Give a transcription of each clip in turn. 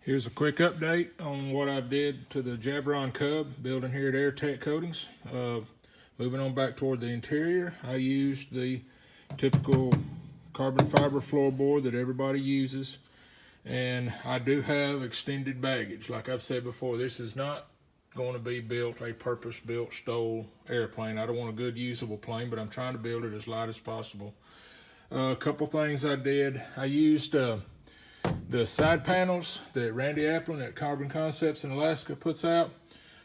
Here's a quick update on what I did to the Javron Cub building here at AirTech Coatings. Moving on back toward the interior, I used the typical carbon fiber floorboard that everybody uses, and I do have extended baggage. Like I've said before, this is not going to be built a purpose-built STOL airplane. I don't want a good usable plane, but I'm trying to build it as light as possible. A couple things I did. I used the side panels that Randy Applin at Carbon Concepts in Alaska puts out.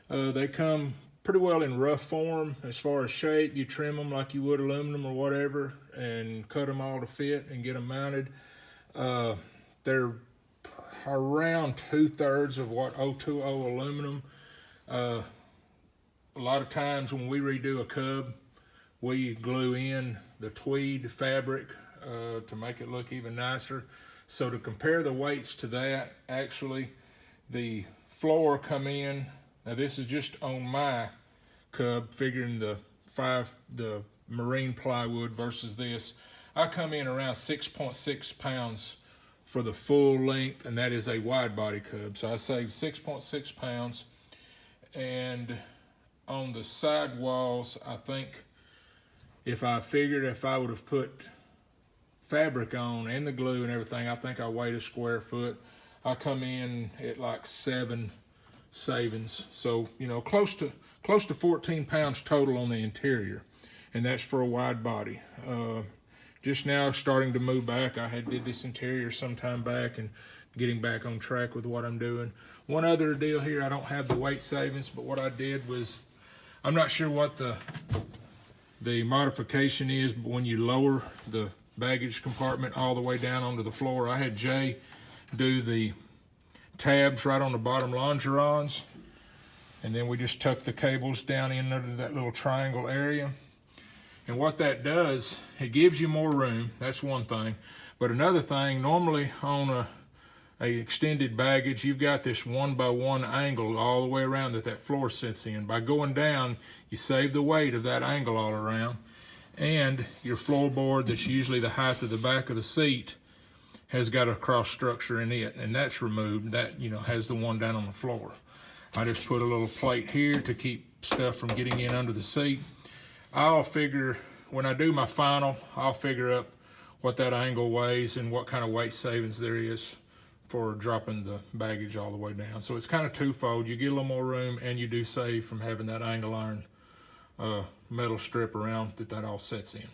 They come pretty well in rough form as far as shape. You trim them like you would aluminum or whatever and cut them all to fit and get them mounted. They're around 2/3 of what 020 aluminum. A lot of times when we redo a Cub, we glue in the tweed fabric to make it look even nicer. So to compare the weights to that, actually the floor come in, now this is just on my Cub, figuring the marine plywood versus this, I come in around 6.6 pounds for the full length, and that is a wide body Cub. So I saved 6.6 pounds. And on the side walls, I think if I would have put fabric on and the glue and everything, I think I weighed a square foot. I come in at like 7 savings. So, you know, close to 14 pounds total on the interior. And that's for a wide body. Just now starting to move back. I did this interior some time back and getting back on track with what I'm doing. One other deal here, I don't have the weight savings, but what I did was, I'm not sure what the modification is, but when you lower the baggage compartment all the way down onto the floor, I had Jay do the tabs right on the bottom longerons, and then we just tuck the cables down in under that little triangle area. And what that does, it gives you more room. That's one thing. But another thing, normally on a extended baggage, you've got this 1x1 angle all the way around that floor sits in. By going down, you save the weight of that angle all around, and your floorboard, that's usually the height of the back of the seat, has got a cross structure in it, and that's removed. That, you know, has the one down on the floor. I just put a little plate here to keep stuff from getting in under the seat. I'll figure, when I do my final, I'll figure up what that angle weighs and what kind of weight savings there is for dropping the baggage all the way down. So it's kind of twofold. You get a little more room, and you do save from having that angle iron metal strip around that all sets in.